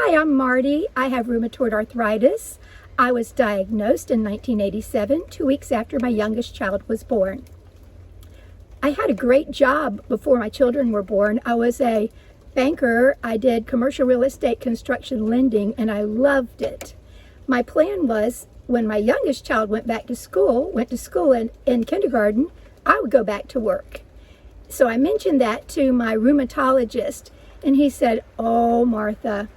Hi, I'm Marty. I have rheumatoid arthritis. I was diagnosed in 1987, 2 weeks after my youngest child was born. I had a great job before my children were born. I was a banker. I did commercial real estate construction lending, and I loved it. My plan was when my youngest child went to school in kindergarten, I would go back to work. So I mentioned that to my rheumatologist, and he said, "Oh, Martha,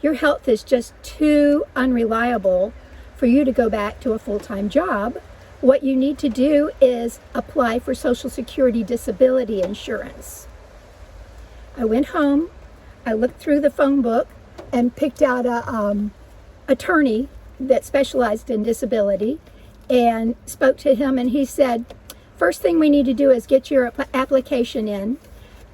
your health is just too unreliable for you to go back to a full-time job. What you need to do is apply for Social Security disability insurance." I went home, I looked through the phone book and picked out a attorney that specialized in disability and spoke to him, and he said, "First thing we need to do is get your application in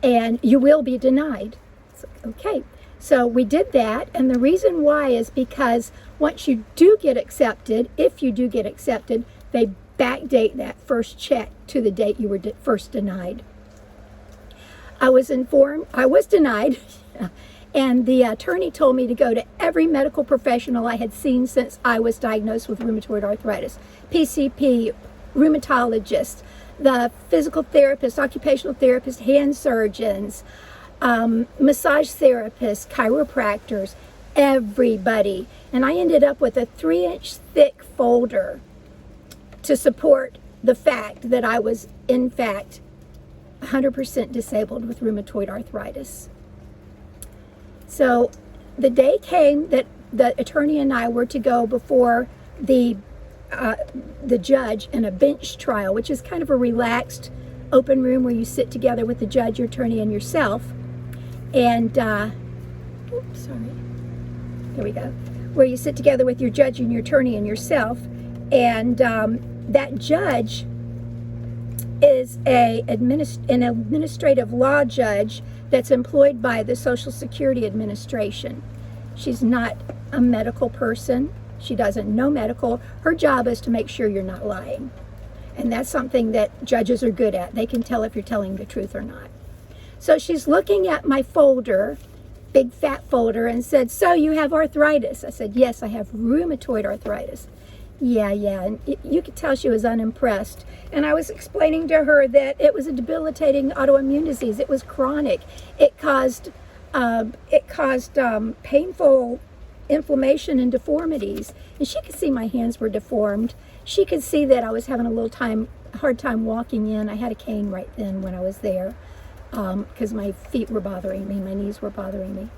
and you will be denied." So, okay. So we did that, and the reason why is because once you do get accepted, if you do get accepted, they backdate that first check to the date you were first denied. I was informed I was denied, and the attorney told me to go to every medical professional I had seen since I was diagnosed with rheumatoid arthritis: PCP, rheumatologist, the physical therapist, occupational therapist, hand surgeons, massage therapists, chiropractors, everybody. And I ended up with a 3-inch thick folder to support the fact that I was, in fact, 100% disabled with rheumatoid arthritis. So the day came that the attorney and I were to go before the judge in a bench trial, which is kind of a relaxed open room where you sit together with the judge, your attorney, and yourself. And, here we go, where you sit together with your judge and your attorney and yourself. And that judge is an administrative law judge that's employed by the Social Security Administration. She's not a medical person. She doesn't know medical. Her job is to make sure you're not lying. And that's something that judges are good at. They can tell if you're telling the truth or not. So she's looking at my folder, big fat folder, and said, "So you have arthritis?" I said, "Yes, I have rheumatoid arthritis." Yeah. And you could tell she was unimpressed. And I was explaining to her that it was a debilitating autoimmune disease. It was chronic. It caused painful inflammation and deformities. And she could see my hands were deformed. She could see that I was having a hard time walking in. I had a cane right then when I was there, because my feet were bothering me, my knees were bothering me.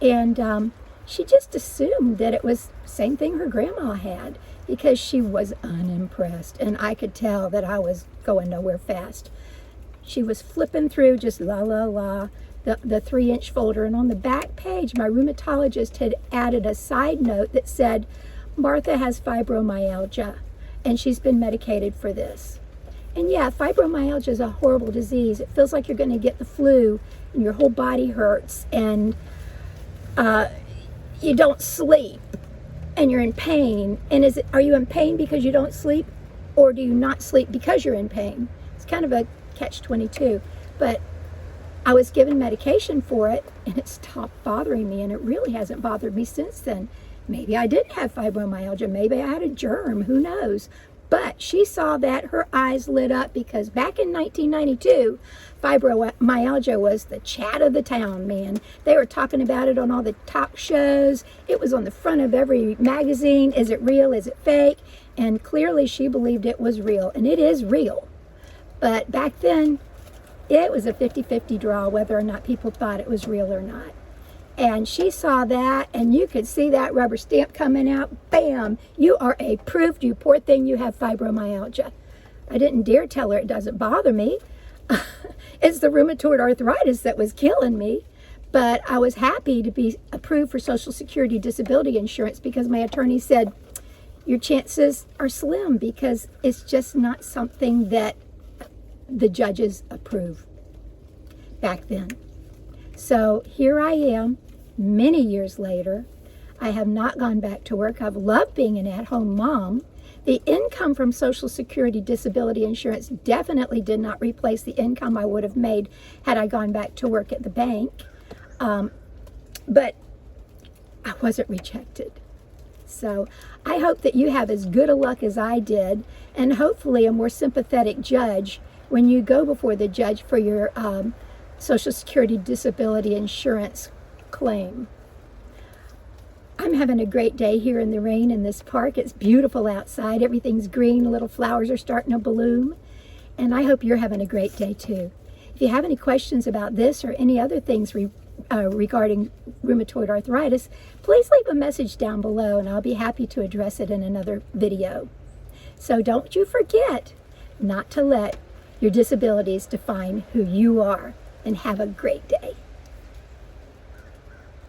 And she just assumed that it was the same thing her grandma had, because she was unimpressed. And I could tell that I was going nowhere fast. She was flipping through just the 3-inch folder. And on the back page, my rheumatologist had added a side note that said, "Martha has fibromyalgia, and she's been medicated for this." And yeah, fibromyalgia is a horrible disease. It feels like you're going to get the flu, and your whole body hurts, and you don't sleep, and you're in pain. And are you in pain because you don't sleep, or do you not sleep because you're in pain? It's kind of a catch-22. But I was given medication for it, and it stopped bothering me, and it really hasn't bothered me since then. Maybe I didn't have fibromyalgia. Maybe I had a germ. Who knows? But she saw that, her eyes lit up, because back in 1992, fibromyalgia was the chat of the town, man. They were talking about it on all the talk shows. It was on the front of every magazine. Is it real? Is it fake? And clearly she believed it was real, and it is real. But back then, it was a 50-50 draw whether or not people thought it was real or not. And she saw that, and you could see that rubber stamp coming out. Bam! You are approved, you poor thing, you have fibromyalgia. I didn't dare tell her it doesn't bother me. It's the rheumatoid arthritis that was killing me. But I was happy to be approved for Social Security disability insurance, because my attorney said, your chances are slim, because it's just not something that the judges approve back then. So here I am, many years later. I have not gone back to work. I've loved being an at-home mom. The income from Social Security disability insurance definitely did not replace the income I would have made had I gone back to work at the bank. But I wasn't rejected. So I hope that you have as good a luck as I did, and hopefully a more sympathetic judge when you go before the judge for your Social Security disability insurance claim. I'm having a great day here in the rain in this park. It's beautiful outside. Everything's green. Little flowers are starting to bloom. And I hope you're having a great day too. If you have any questions about this or any other things regarding rheumatoid arthritis, please leave a message down below and I'll be happy to address it in another video. So don't you forget not to let your disabilities define who you are, and have a great day.